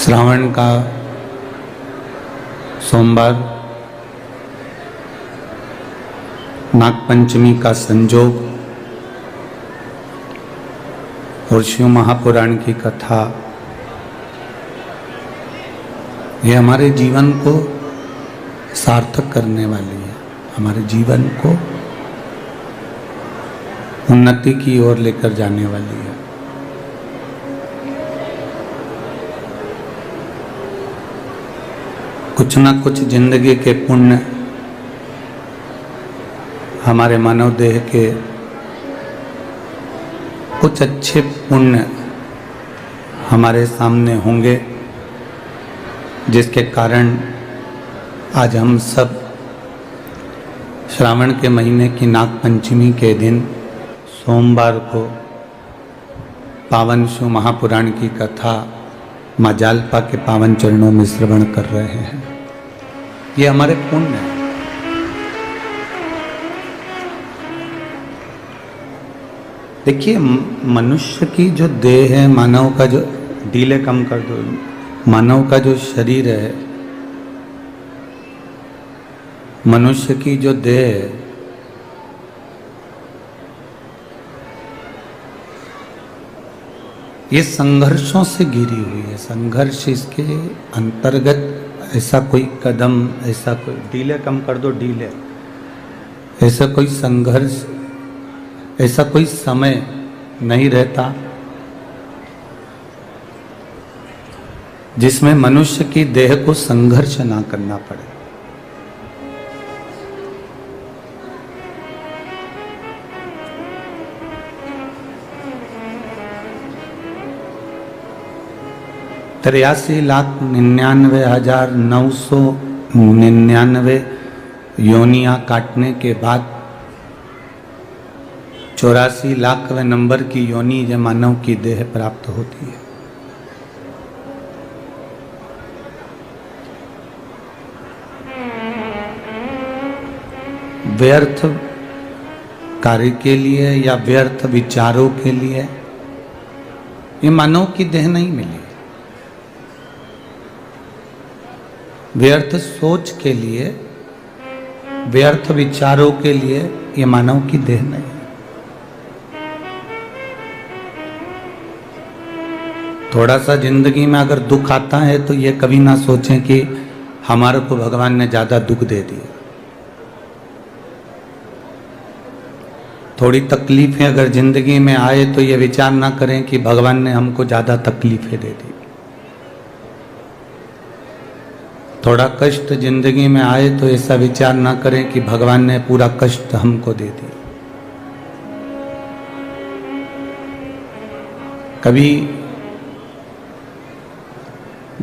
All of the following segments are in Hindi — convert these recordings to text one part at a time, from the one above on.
श्रावण का सोमवार, नागपंचमी का संजोग और शिव महापुराण की कथा, ये हमारे जीवन को सार्थक करने वाली है, हमारे जीवन को उन्नति की ओर लेकर जाने वाली है। कुछ ना कुछ जिंदगी के पुण्य हमारे मानव देह के कुछ अच्छे पुण्य हमारे सामने होंगे, जिसके कारण आज हम सब श्रावण के महीने की नागपंचमी के दिन सोमवार को पावन शिव महापुराण की कथा माँ जालपा के पावन चरणों में श्रवण कर रहे हैं। ये हमारे पुण्य है। देखिए, मनुष्य की जो देह है, मानव का जो ढीले कम कर दो, मानव का जो शरीर है, मनुष्य की जो देह है, ये संघर्षों से घिरी हुई है। संघर्ष इसके अंतर्गत ऐसा कोई कदम, ऐसा कोई ढीले कम कर दो, ढीले, ऐसा कोई संघर्ष, ऐसा कोई समय नहीं रहता जिसमें मनुष्य की देह को संघर्ष ना करना पड़े। तिरासी लाख 99,999 योनियां काटने के बाद 84 लाखवें नंबर की योनि जो मानव की देह प्राप्त होती है। व्यर्थ कार्य के लिए या व्यर्थ विचारों के लिए ये मानव की देह नहीं मिली। व्यर्थ सोच के लिए, व्यर्थ विचारों के लिए ये मानव की देह नहीं है। थोड़ा सा जिंदगी में अगर दुख आता है तो ये कभी ना सोचें कि हमारे को भगवान ने ज्यादा दुख दे दिया। थोड़ी तकलीफें अगर जिंदगी में आए तो ये विचार ना करें कि भगवान ने हमको ज्यादा तकलीफें दे दी। थोड़ा कष्ट जिंदगी में आए तो ऐसा विचार ना करें कि भगवान ने पूरा कष्ट हमको दे दिया। कभी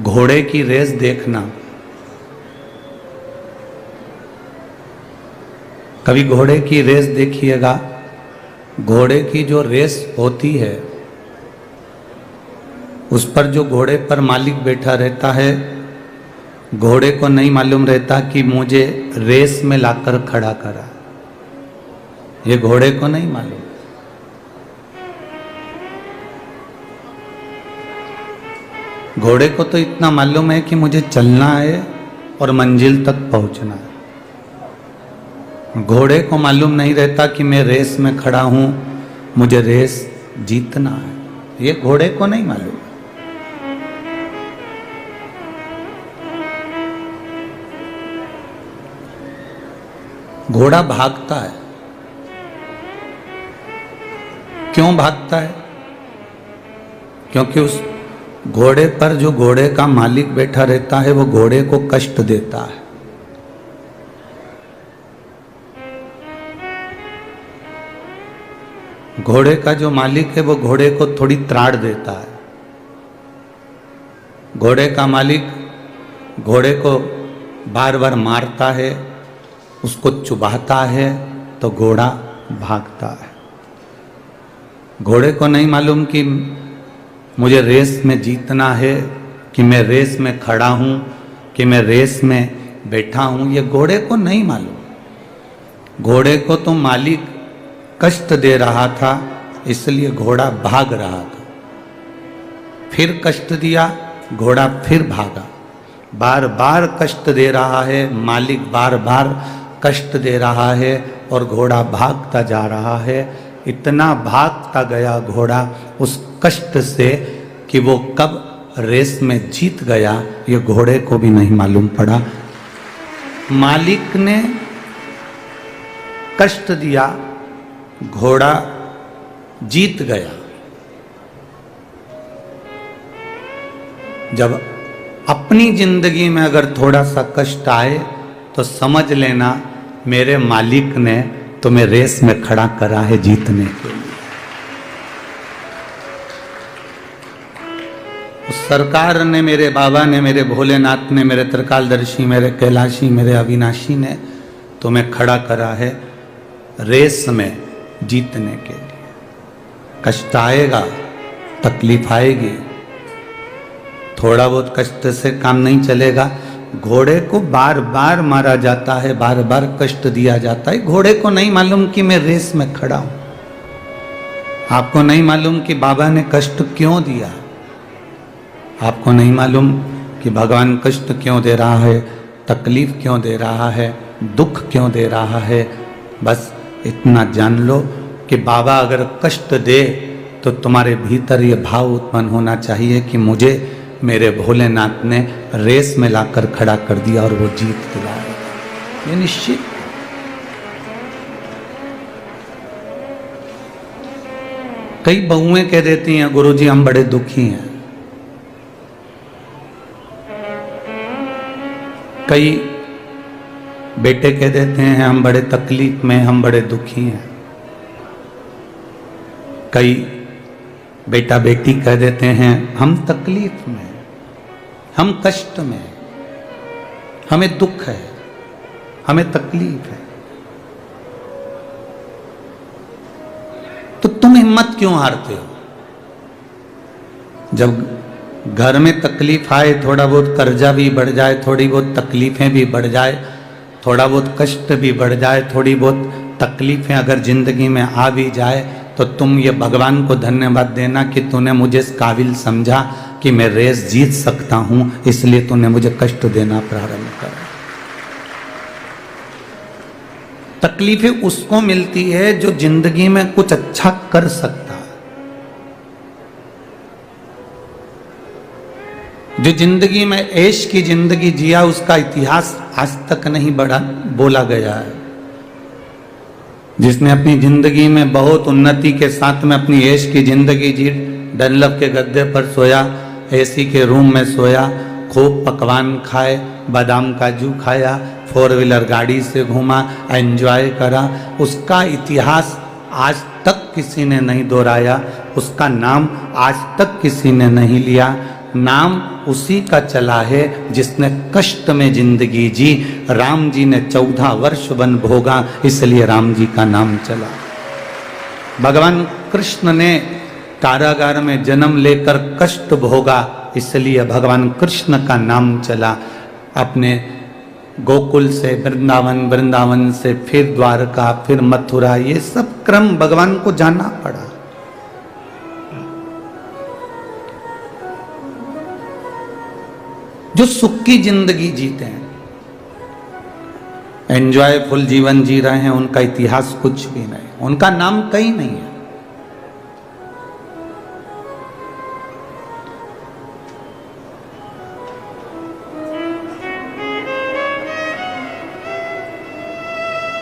घोड़े की रेस देखना, कभी घोड़े की रेस देखिएगा। घोड़े की जो रेस होती है, उस पर जो घोड़े पर मालिक बैठा रहता है, घोड़े को नहीं मालूम रहता कि मुझे रेस में लाकर खड़ा करा। ये घोड़े को नहीं मालूम। घोड़े को तो इतना मालूम है कि मुझे चलना है और मंजिल तक पहुंचना है। घोड़े को मालूम नहीं रहता कि मैं रेस में खड़ा हूं, मुझे रेस जीतना है। ये घोड़े को नहीं मालूम। घोड़ा भागता है। क्यों भागता है? क्योंकि उस घोड़े पर जो घोड़े का मालिक बैठा रहता है, वो घोड़े को कष्ट देता है। घोड़े का जो मालिक है वो घोड़े को थोड़ी त्राड़ देता है। घोड़े का मालिक घोड़े को बार बार मारता है, उसको चुभाता है, तो घोड़ा भागता है। घोड़े को नहीं मालूम कि मुझे रेस में जीतना है, कि मैं रेस में खड़ा हूं, कि मैं रेस में बैठा हूं। ये घोड़े को नहीं मालूम। घोड़े को तो मालिक कष्ट दे रहा था, इसलिए घोड़ा भाग रहा था। फिर कष्ट दिया घोड़ा फिर भागा। बार बार कष्ट दे रहा है, मालिक बार बार कष्ट दे रहा है और घोड़ा भागता जा रहा है। इतना भागता गया घोड़ा उस कष्ट से कि वो कब रेस में जीत गया ये घोड़े को भी नहीं मालूम पड़ा। मालिक ने कष्ट दिया, घोड़ा जीत गया। जब अपनी जिंदगी में अगर थोड़ा सा कष्ट आए तो समझ लेना मेरे मालिक ने तुम्हें रेस में खड़ा करा है जीतने के लिए। उस सरकार ने, मेरे बाबा ने, मेरे भोलेनाथ ने, मेरे त्रिकालदर्शी, मेरे कैलाशी, मेरे अविनाशी ने तुम्हें खड़ा करा है रेस में जीतने के लिए। कष्ट आएगा, तकलीफ आएगी, थोड़ा बहुत कष्ट से काम नहीं चलेगा। घोड़े को बार बार मारा जाता है, बार बार कष्ट दिया जाता है। घोड़े को नहीं मालूम कि मैं रेस में खड़ा हूं। आपको नहीं मालूम कि बाबा ने कष्ट क्यों दिया, आपको नहीं मालूम कि भगवान कष्ट क्यों दे रहा है, तकलीफ क्यों दे रहा है, दुख क्यों दे रहा है। बस इतना जान लो कि बाबा अगर कष्ट दे तो तुम्हारे भीतर ये भाव उत्पन्न होना चाहिए कि मुझे मेरे भोलेनाथ ने रेस में लाकर खड़ा कर दिया और वो जीत दिलाएगा, ये निश्चित। कई बहुएं कह देती हैं गुरुजी हम बड़े दुखी हैं, कई बेटे कह देते हैं हम बड़े तकलीफ में, हम बड़े दुखी हैं। कई बेटा बेटी कह देते हैं हम तकलीफ में, हम कष्ट में, हमें दुख है, हमें तकलीफ है। तो तुम हिम्मत क्यों हारते हो? जब घर में तकलीफ आए, थोड़ा बहुत कर्जा भी बढ़ जाए, थोड़ी बहुत तकलीफें भी बढ़ जाए, थोड़ा बहुत कष्ट भी बढ़ जाए, थोड़ी बहुत तकलीफें अगर जिंदगी में आ भी जाए, तो तुम ये भगवान को धन्यवाद देना कि तूने मुझे इस काबिल समझा कि मैं रेस जीत सकता हूं, इसलिए तूने मुझे कष्ट देना प्रारंभ करा। तकलीफें उसको मिलती है जो जिंदगी में कुछ अच्छा कर सकता है, जो जिंदगी में ऐश की जिंदगी जिया, उसका इतिहास आज तक नहीं बढ़ा बोला गया है। जिसने अपनी जिंदगी में बहुत उन्नति के साथ में अपनी ऐश की जिंदगी जी, डनलप के गद्दे पर सोया, एसी के रूम में सोया, खूब पकवान खाए, बादाम काजू खाया, 4 व्हीलर गाड़ी से घूमा, एंजॉय करा, उसका इतिहास आज तक किसी ने नहीं दोहराया, उसका नाम आज तक किसी ने नहीं लिया। नाम उसी का चला है जिसने कष्ट में जिंदगी जी। राम जी ने 14 वर्ष वन भोगा, इसलिए राम जी का नाम चला। भगवान कृष्ण ने कारागार में जन्म लेकर कष्ट भोगा, इसलिए भगवान कृष्ण का नाम चला। अपने गोकुल से वृंदावन, वृंदावन से फिर द्वारका, फिर मथुरा, ये सब क्रम भगवान को जाना पड़ा। जो सुख की जिंदगी जीते हैं, एंजॉयफुल जीवन जी रहे हैं, उनका इतिहास कुछ भी नहीं, उनका नाम कहीं नहीं है।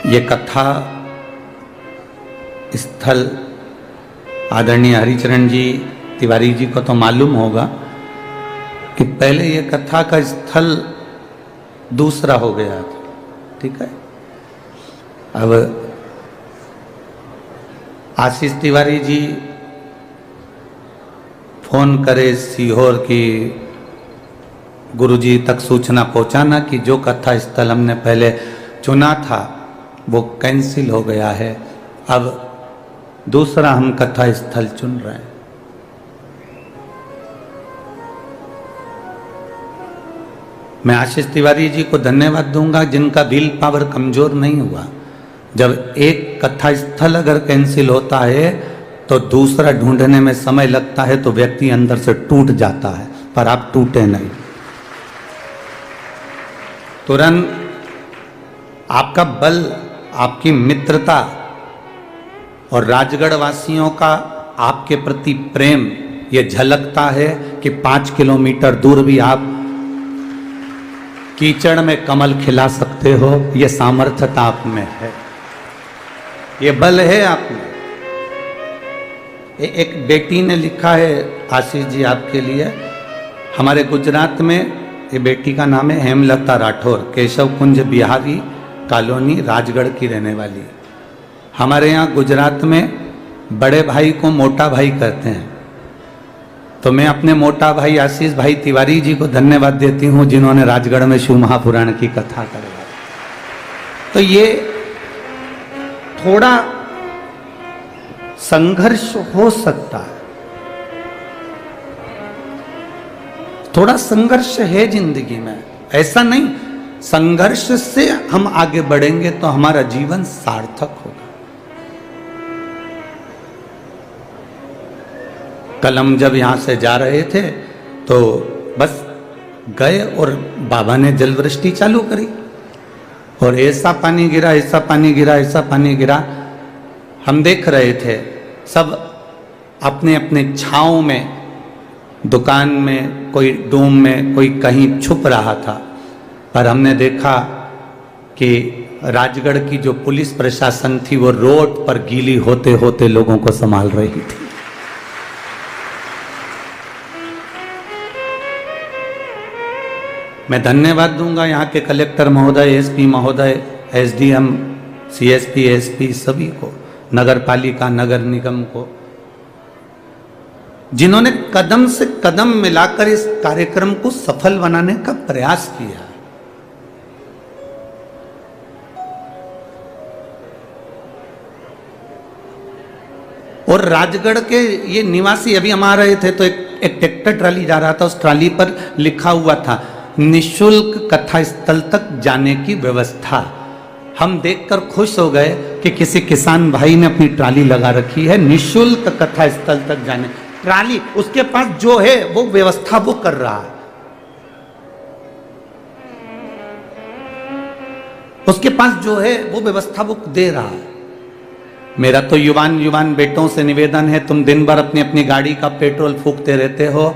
ये कथा स्थल आदरणीय हरिचरण जी तिवारी जी को तो मालूम होगा कि पहले ये कथा का स्थल दूसरा हो गया था, ठीक है। अब आशीष तिवारी जी फोन करे सीहोर की गुरुजी तक सूचना पहुंचाना कि जो कथा स्थल हमने पहले चुना था वो कैंसिल हो गया है, अब दूसरा हम कथा स्थल चुन रहे हैं। मैं आशीष तिवारी जी को धन्यवाद दूंगा जिनका विल पावर कमजोर नहीं हुआ। जब एक कथा स्थल अगर कैंसिल होता है तो दूसरा ढूंढने में समय लगता है, तो व्यक्ति अंदर से टूट जाता है, पर आप टूटे नहीं। तुरंत आपका बल, आपकी मित्रता और राजगढ़ वासियों का आपके प्रति प्रेम ये झलकता है कि 5 किलोमीटर दूर भी आप कीचड़ में कमल खिला सकते हो। ये सामर्थ्यता आप में है, ये बल है आप में। एक बेटी ने लिखा है, आशीष जी आपके लिए, हमारे गुजरात में ये बेटी का नाम है हेमलता राठौर, केशव कुंज बिहारी कॉलोनी राजगढ़ की रहने वाली। हमारे यहाँ गुजरात में बड़े भाई को मोटा भाई कहते हैं, तो मैं अपने मोटा भाई आशीष भाई तिवारी जी को धन्यवाद देती हूँ जिन्होंने राजगढ़ में शिव महापुराण की कथा करवाई। तो ये थोड़ा संघर्ष हो सकता है, थोड़ा संघर्ष है जिंदगी में, ऐसा नहीं। संघर्ष से हम आगे बढ़ेंगे तो हमारा जीवन सार्थक होगा। कल हम जब यहां से जा रहे थे तो बस गए और बाबा ने जल वृष्टि चालू करी और ऐसा पानी गिरा, ऐसा पानी गिरा, ऐसा पानी गिरा। हम देख रहे थे सब अपने अपने छांव में, दुकान में, कोई डूम में, कोई कहीं छुप रहा था। पर हमने देखा कि राजगढ़ की जो पुलिस प्रशासन थी वो रोड पर गीली होते होते लोगों को संभाल रही थी। मैं धन्यवाद दूंगा यहाँ के कलेक्टर महोदय, एसपी महोदय, एसडीएम, सीएसपी, एसपी सभी को, नगर पालिका, नगर निगम को, जिन्होंने कदम से कदम मिलाकर इस कार्यक्रम को सफल बनाने का प्रयास किया। और राजगढ़ के ये निवासी अभी हम आ रहे थे तो एक ट्रैक्टर ट्राली जा रहा था, उस ट्राली पर लिखा हुआ था निशुल्क कथा स्थल तक जाने की व्यवस्था। हम देखकर खुश हो गए कि किसी किसान भाई ने अपनी ट्राली लगा रखी है, निशुल्क कथा स्थल तक जाने। ट्राली उसके पास जो है वो व्यवस्था वो कर रहा है, उसके पास जो है वो व्यवस्था वो दे रहा है। मेरा तो युवान बेटों से निवेदन है, तुम दिन भर अपनी अपनी गाड़ी का पेट्रोल फूकते रहते हो।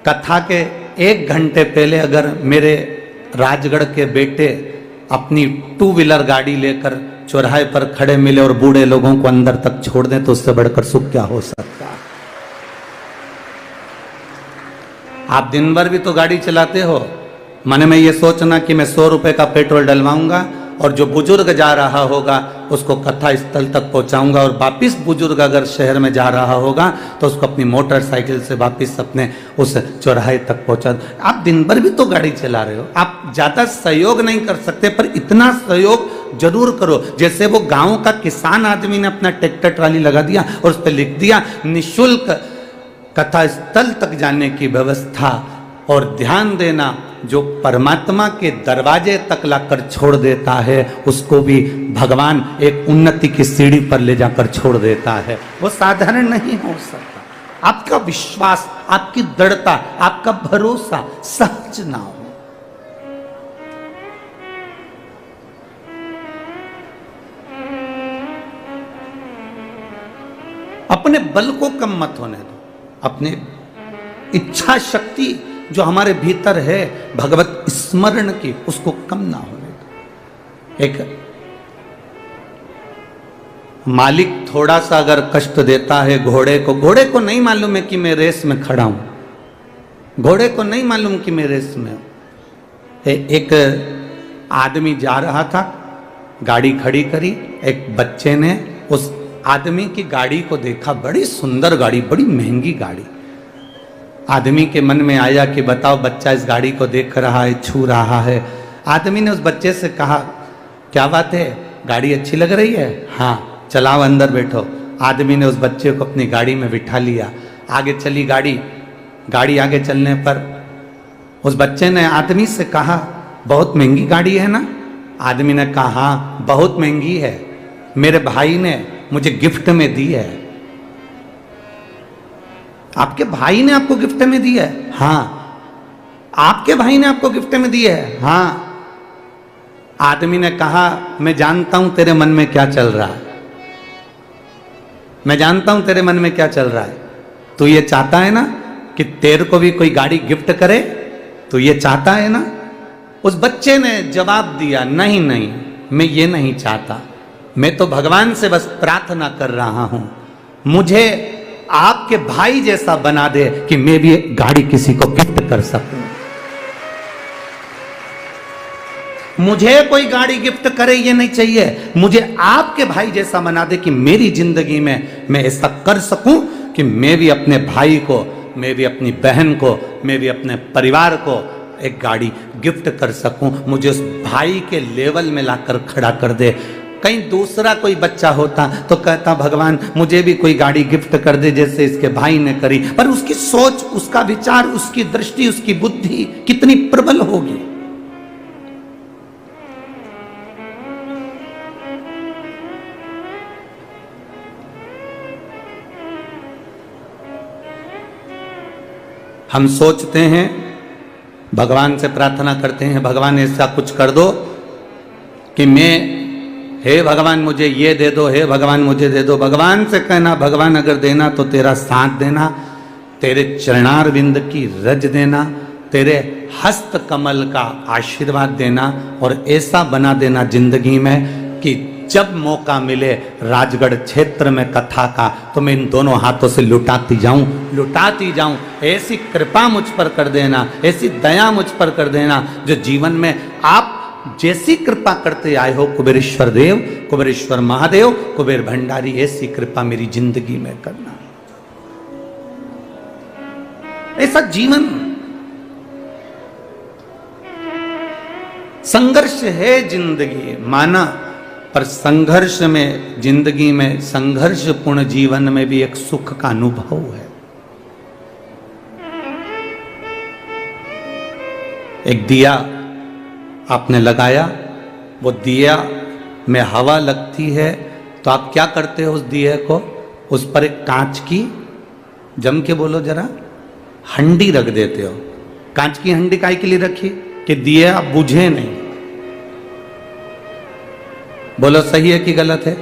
कथा के 1 घंटे पहले अगर मेरे राजगढ़ के बेटे अपनी 2 व्हीलर गाड़ी लेकर चौराहे पर खड़े मिले और बूढ़े लोगों को अंदर तक छोड़ दें तो उससे बढ़कर सुख क्या हो सकता है। आप दिन भर भी तो गाड़ी चलाते हो, मन में ये सोचना कि मैं 100 रुपए का पेट्रोल डलवाऊंगा और जो बुजुर्ग जा रहा होगा उसको कथा स्थल तक पहुंचाऊंगा, और वापिस बुजुर्ग अगर शहर में जा रहा होगा तो उसको अपनी मोटरसाइकिल से वापिस अपने उस चौराहे तक पहुंचा। आप दिन भर भी तो गाड़ी चला रहे हो, आप ज्यादा सहयोग नहीं कर सकते पर इतना सहयोग जरूर करो। जैसे वो गांव का किसान आदमी ने अपना ट्रैक्टर ट्राली लगा दिया और उस पर लिख दिया निःशुल्क कथा स्थल तक जाने की व्यवस्था। और ध्यान देना, जो परमात्मा के दरवाजे तक लाकर छोड़ देता है उसको भी भगवान एक उन्नति की सीढ़ी पर ले जाकर छोड़ देता है। वो साधारण नहीं हो सकता। आपका विश्वास, आपकी दृढ़ता, आपका भरोसा सहज ना हो। अपने बल को कम मत होने दो, अपने इच्छा शक्ति जो हमारे भीतर है भगवत स्मरण की, उसको कम ना होने दो। एक मालिक थोड़ा सा अगर कष्ट देता है घोड़े को नहीं मालूम है कि मैं रेस में खड़ा हूं, घोड़े को नहीं मालूम कि मैं रेस में हूं। एक आदमी जा रहा था, गाड़ी खड़ी करी, एक बच्चे ने उस आदमी की गाड़ी को देखा, बड़ी सुंदर गाड़ी, बड़ी महंगी गाड़ी। आदमी के मन में आया कि बताओ, बच्चा इस गाड़ी को देख रहा है, छू रहा है। आदमी ने उस बच्चे से कहा, क्या बात है, गाड़ी अच्छी लग रही है? हाँ, चलाओ, अंदर बैठो। आदमी ने उस बच्चे को अपनी गाड़ी में बिठा लिया, आगे चली गाड़ी। गाड़ी आगे चलने पर उस बच्चे ने आदमी से कहा, बहुत महंगी गाड़ी है ना? आदमी ने कहा, हाँ बहुत महंगी है, मेरे भाई ने मुझे गिफ्ट में दी है। आपके भाई ने आपको गिफ्ट में दी है? हाँ। आपके भाई ने आपको गिफ्ट में दी है? हाँ। आदमी ने कहा मैं जानता हूं तेरे मन में क्या चल रहा है, मैं जानता हूं तेरे मन में क्या चल रहा है। तू ये चाहता है ना कि तेरे को भी कोई गाड़ी गिफ्ट करे? तो ये चाहता है ना? उस बच्चे ने जवाब दिया, नहीं नहीं, मैं ये नहीं चाहता, मैं तो भगवान से बस प्रार्थना कर रहा हूं, मुझे आपके भाई जैसा बना दे कि मैं भी गाड़ी किसी को गिफ्ट कर सकूं। मुझे कोई गाड़ी गिफ्ट करे ये नहीं चाहिए, मुझे आपके भाई जैसा बना दे कि मेरी जिंदगी में मैं ऐसा कर सकूं कि मैं भी अपने भाई को, मैं भी अपनी बहन को, मैं भी अपने परिवार को एक गाड़ी गिफ्ट कर सकूं। मुझे उस भाई के लेवल में लाकर खड़ा कर दे। कहीं दूसरा कोई बच्चा होता तो कहता भगवान मुझे भी कोई गाड़ी गिफ्ट कर दे जैसे इसके भाई ने करी। पर उसकी सोच, उसका विचार, उसकी दृष्टि, उसकी बुद्धि कितनी प्रबल होगी। हम सोचते हैं, भगवान से प्रार्थना करते हैं, भगवान ऐसा कुछ कर दो कि मैं, हे भगवान मुझे ये दे दो, हे भगवान मुझे दे दो। भगवान से कहना, भगवान अगर देना तो तेरा साथ देना, तेरे चरणार विंद की रज देना, तेरे हस्त कमल का आशीर्वाद देना और ऐसा बना देना जिंदगी में कि जब मौका मिले राजगढ़ क्षेत्र में कथा का तो मैं इन दोनों हाथों से लुटाती जाऊं। ऐसी कृपा मुझ पर कर देना, ऐसी दया मुझ पर कर देना जो जीवन में आप जैसी कृपा करते आए हो, कुबेरेश्वर देव, कुबेरेश्वर महादेव, कुबेर भंडारी, ऐसी कृपा मेरी जिंदगी में करना। ऐसा जीवन संघर्ष है जिंदगी माना, पर संघर्ष में, जिंदगी में संघर्षपूर्ण जीवन में भी एक सुख का अनुभव है। एक दिया आपने लगाया, वो दिया में हवा लगती है तो आप क्या करते हो? उस दिए को, उस पर एक कांच की, जम के बोलो जरा, हंडी रख देते हो। कांच की हंडी काहे के लिए रखी? कि दिया बुझे नहीं। बोलो सही है कि गलत है?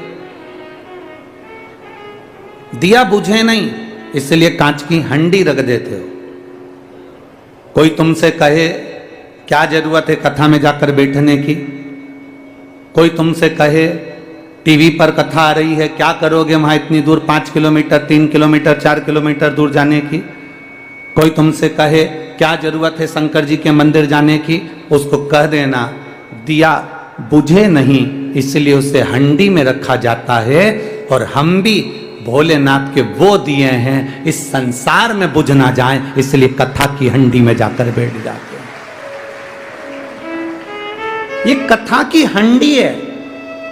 दिया बुझे नहीं, इसलिए कांच की हंडी रख देते हो। कोई तुमसे कहे क्या जरूरत है कथा में जाकर बैठने की, कोई तुमसे कहे टीवी पर कथा आ रही है, क्या करोगे वहां इतनी दूर, 5 किलोमीटर, 3 किलोमीटर, 4 किलोमीटर दूर जाने की। कोई तुमसे कहे क्या जरूरत है शंकर जी के मंदिर जाने की, उसको कह देना दिया बुझे नहीं, इसलिए उसे हंडी में रखा जाता है। और हम भी भोलेनाथ के वो दिए हैं, इस संसार में बुझ ना जाए, इसलिए कथा की हंडी में जाकर बैठ जाते हैं। ये कथा की हंडी है।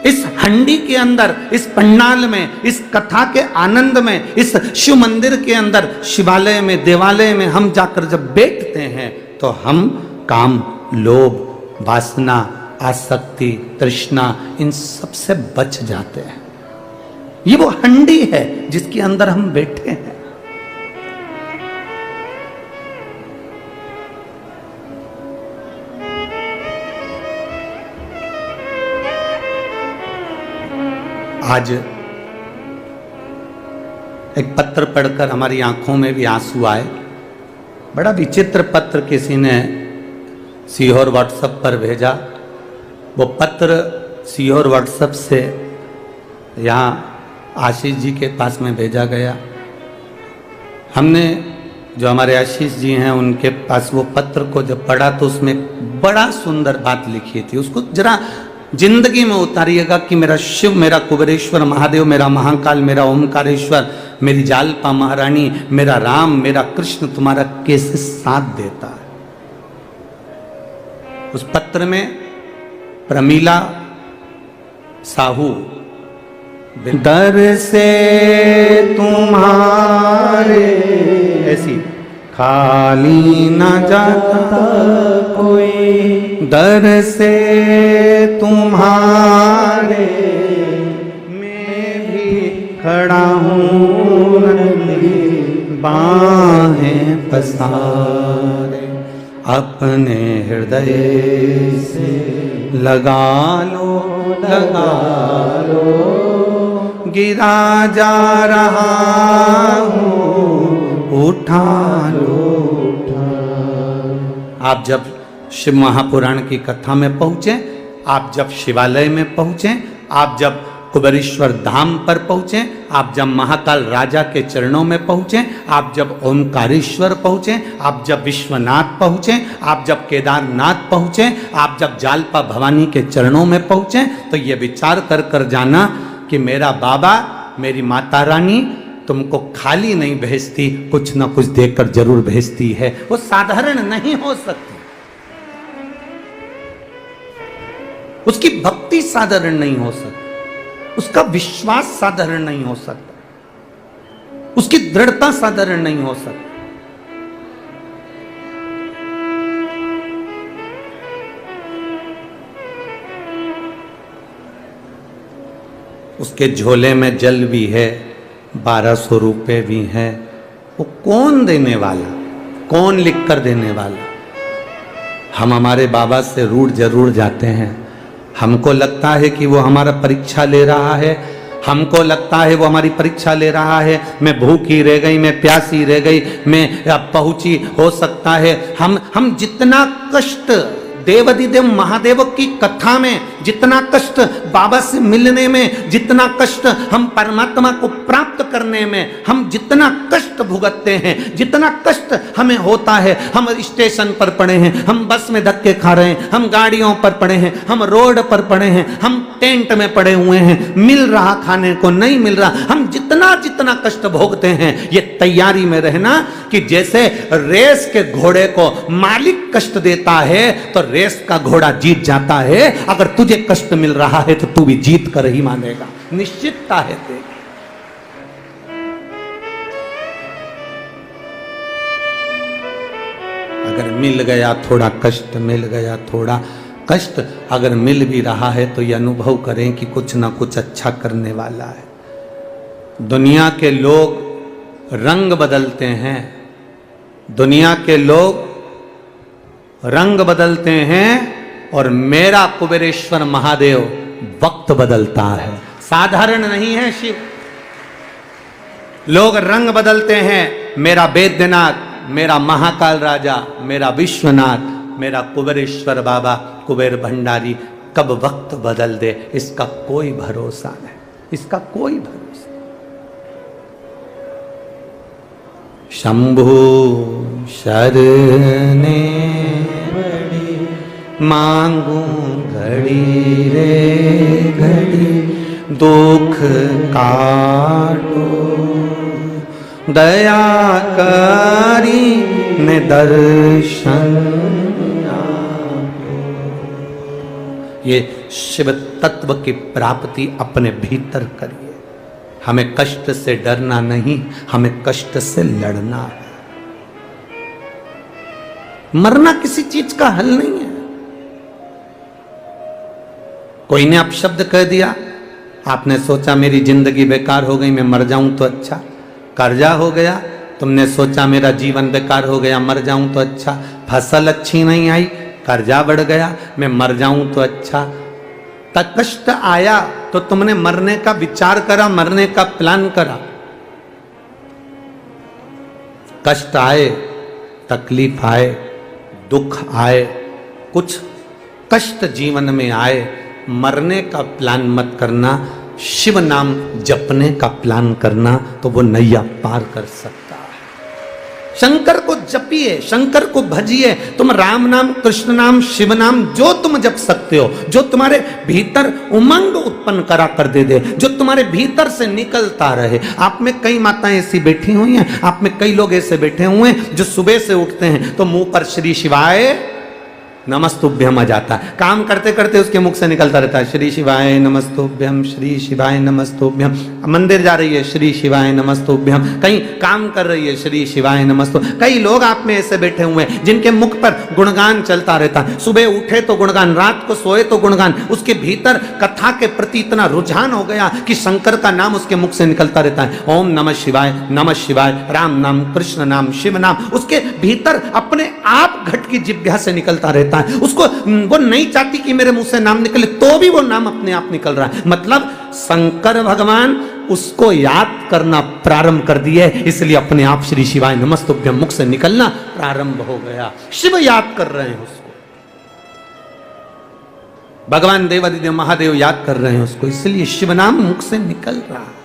इस हंडी के अंदर, इस पंडाल में, इस कथा के आनंद में, इस शिव मंदिर के अंदर, शिवालय में, देवालय में हम जाकर जब बैठते हैं तो हम काम, लोभ, वासना, आसक्ति, तृष्णा, इन सब से बच जाते हैं। ये वो हंडी है जिसके अंदर हम बैठे हैं। आज एक पत्र पढ़कर हमारी आंखों में भी आंसू आए। बड़ा विचित्र पत्र किसी ने सीहोर व्हाट्सएप पर भेजा। वो पत्र सीहोर व्हाट्सएप से यहाँ आशीष जी के पास में भेजा गया। हमने, जो हमारे आशीष जी हैं, उनके पास वो पत्र को जब पढ़ा तो उसमें बड़ा सुंदर बात लिखी थी। उसको जरा जिंदगी में उतारिएगा कि मेरा शिव, मेरा कुबेरेश्वर महादेव, मेरा महाकाल, मेरा ओमकारेश्वर, मेरी जालपा महारानी, मेरा राम, मेरा कृष्ण तुम्हारा कैसे साथ देता है। उस पत्र में प्रमीला साहू, दर से तुम्हारे ऐसी खाली न जाता कोई, दर से तुम्हारे मैं भी खड़ा हूँ, बाहें पसारे, अपने हृदय से लगा लो, लगा लो, गिरा जा रहा हूँ, उठा लो, उठा। आप जब शिव महापुराण की कथा में पहुंचे, आप जब शिवालय में पहुंचे, आप जब कुबेरेश्वर धाम पर पहुंचे, आप जब महाकाल राजा के चरणों में पहुंचे, आप जब ओंकारेश्वर पहुंचे, आप जब विश्वनाथ पहुंचे, आप जब केदारनाथ पहुंचे, आप जब जालपा भवानी के चरणों में पहुंचे, तो ये विचार कर कर जाना कि मेरा बाबा, मेरी माता रानी तुमको खाली नहीं भेजती, कुछ ना कुछ देकर जरूर भेजती है। वो साधारण नहीं हो सकती, उसकी भक्ति साधारण नहीं हो सकती, उसका विश्वास साधारण नहीं हो सकता, उसकी दृढ़ता साधारण नहीं हो सकती। उसके झोले में जल भी है, 1200 रुपए भी है। वो कौन देने वाला, कौन लिख कर देने वाला? हम हमारे बाबा से रूठ जरूर जाते हैं। हमको लगता है कि वो हमारा परीक्षा ले रहा है, हमको लगता है वो हमारी परीक्षा ले रहा है। मैं भूखी रह गई, मैं प्यासी रह गई, मैं अब पहुंची, हो सकता है हम जितना कष्ट देवाधिदेव महादेव की कथा में, जितना कष्ट बाबा से मिलने में, जितना कष्ट हम परमात्मा को प्राप्त करने में, हम जितना कष्ट भुगतते हैं, जितना कष्ट हमें होता है, हम स्टेशन पर पड़े हैं, हम बस में धक्के खा रहे हैं, हम गाड़ियों पर पड़े हैं, हम रोड पर पड़े हैं, हम टेंट में पड़े हुए हैं, मिल रहा खाने को नहीं मिल रहा, हम जितना जितना कष्ट भोगते हैं, ये तैयारी में रहना कि जैसे रेस के घोड़े को मालिक कष्ट देता है तो रेस का घोड़ा जीत जाता है। अगर तुझे कष्ट मिल रहा है तो तू भी जीत कर ही मानेगा, निश्चितता है तेरी। अगर मिल गया थोड़ा कष्ट, मिल गया थोड़ा कष्ट, अगर मिल भी रहा है तो ये अनुभव करें कि कुछ ना कुछ अच्छा करने वाला है। दुनिया के लोग रंग बदलते हैं, दुनिया के लोग रंग बदलते हैं, और मेरा कुबेरेश्वर महादेव वक्त बदलता है। साधारण नहीं है शिव। लोग रंग बदलते हैं, मेरा वैद्यनाथ, मेरा महाकाल राजा, मेरा विश्वनाथ, मेरा कुबेरेश्वर बाबा, कुबेर भंडारी कब वक्त बदल दे, इसका कोई भरोसा नहीं, इसका कोई भरोसा। शंभु शरणे मांगू घड़ी रे घड़ी, दुख काटो दया करी ने दर्शन। ये शिव तत्व की प्राप्ति अपने भीतर करिए। हमें कष्ट से डरना नहीं, हमें कष्ट से लड़ना है। मरना किसी चीज का हल नहीं है। कोई ने अपशब्द कह दिया, आपने सोचा मेरी जिंदगी बेकार हो गई, मैं मर जाऊं तो अच्छा। कर्जा हो गया, तुमने सोचा मेरा जीवन बेकार हो गया, मर जाऊं तो अच्छा। फसल अच्छी नहीं आई, कर्जा बढ़ गया, मैं मर जाऊं तो अच्छा। तक कष्ट आया तो तुमने मरने का विचार करा, मरने का प्लान करा। कष्ट आए, तकलीफ आए, दुख आए, कुछ कष्ट जीवन में आए, मरने का प्लान मत करना, शिव नाम जपने का प्लान करना, तो वो नैया पार कर सकता है। शंकर को जपिए, शंकर को भजिए। तुम राम नाम, कृष्ण नाम, शिव नाम जो तुम जप सकते हो, जो तुम्हारे भीतर उमंग उत्पन्न करा कर दे, जो तुम्हारे भीतर से निकलता रहे। आप में कई माताएं ऐसी बैठी हुई हैं, आप में कई लोग ऐसे बैठे हुए हैं जो सुबह से उठते हैं तो मुंह पर श्री शिवाय नमस्तुभ्यम आ जाता है। काम करते करते उसके मुख से निकलता रहता है श्री शिवाय नमस्तुभ्यम, श्री शिवाय नमस्तुभ्यम। मंदिर जा रही है श्री शिवाय नमस्तुभ्यम, कहीं काम कर रही है श्री शिवाय नमस्तु। कई लोग आप में ऐसे बैठे हुए हैं जिनके मुख पर गुणगान चलता रहता है, सुबह उठे तो गुणगान, रात को सोए तो गुणगान। उसके भीतर कथा के प्रति इतना रुझान हो गया कि शंकर का नाम उसके मुख से निकलता रहता है। ओम नमः शिवाय, नमः शिवाय, राम नाम, कृष्ण नाम, शिव नाम उसके भीतर अपने आप घट की जिह्वा से निकलता रहता है। उसको वो नहीं चाहती कि मेरे मुंह से नाम निकले, तो भी वो नाम अपने आप निकल रहा है। मतलब शंकर भगवान उसको याद करना प्रारंभ कर दिए, इसलिए अपने आप श्री शिवाय नमस्तुभ्यम मुख से निकलना प्रारंभ हो गया। शिव याद कर रहे हैं उसको, भगवान देवादिदेव महादेव याद कर रहे हैं उसको, इसलिए शिव नाम मुख से निकल रहा है।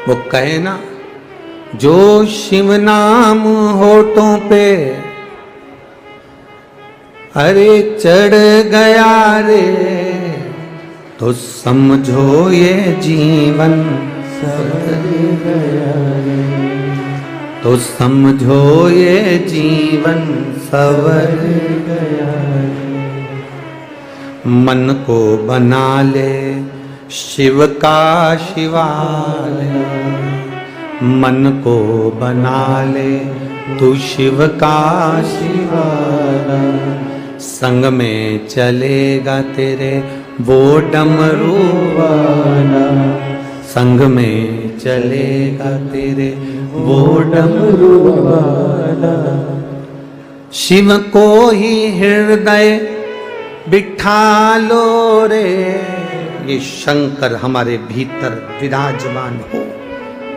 वो कहे ना, जो शिव नाम होठों पे अरे चढ़ गया रे, तो समझो ये जीवन सवर गया रे, तो समझो ये जीवन सवर गया रे। मन को बना ले शिव का शिवालय, मन को बना ले तू शिव का शिवालय। संग में चलेगा तेरे वो डमरू वाला, संग में चलेगा तेरे वो डमरू वाला। शिव को ही हृदय बिठा लो रे, ये शंकर हमारे भीतर विराजमान हो,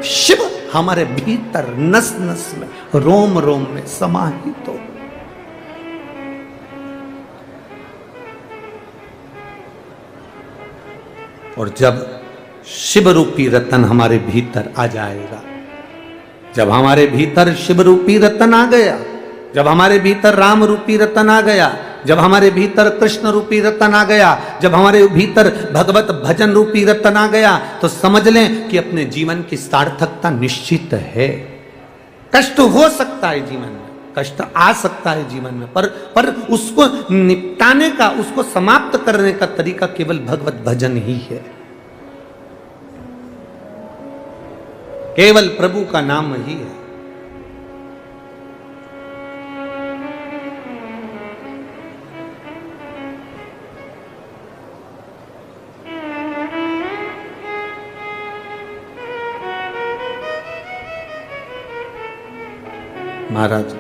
शिव हमारे भीतर नस नस में, रोम रोम में समाहित हो। और जब शिव रूपी रतन हमारे भीतर आ जाएगा, जब हमारे भीतर शिव रूपी रतन आ गया, जब हमारे भीतर राम रूपी रतन आ गया, जब हमारे भीतर कृष्ण रूपी रतन आ गया, जब हमारे भीतर भगवत भजन रूपी रतन आ गया, तो समझ लें कि अपने जीवन की सार्थकता निश्चित है। कष्ट हो सकता है जीवन में, कष्ट आ सकता है जीवन में, पर उसको निपटाने का, उसको समाप्त करने का तरीका केवल भगवत भजन ही है, केवल प्रभु का नाम ही है। महाराज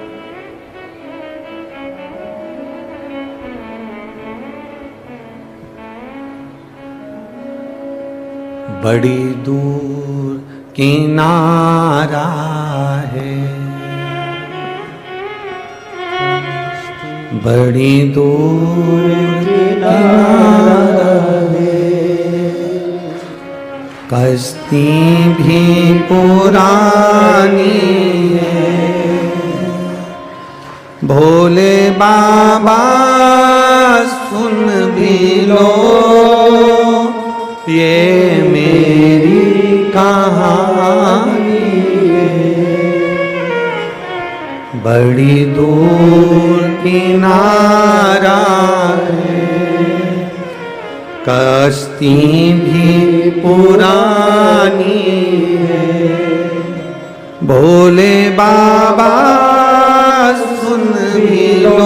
बड़ी दूर किनारा है, बड़ी दूर किनारा है, कश्ती भी पुरानी है, भोले बाबा सुन भी लो ये मेरी कहानी है। बड़ी दूर किनारा है, कश्ती भी पुरानी है, भोले बाबा सुन भी लो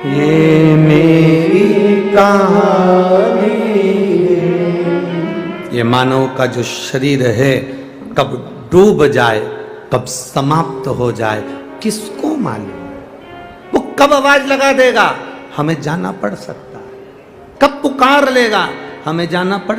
ये मेरी कहानी है। ये मानव का जो शरीर है कब डूब जाए, कब समाप्त हो जाए, किसको मालूम? वो कब आवाज लगा देगा, हमें जाना पड़ सकता है। कब पुकार लेगा, हमें जाना पड़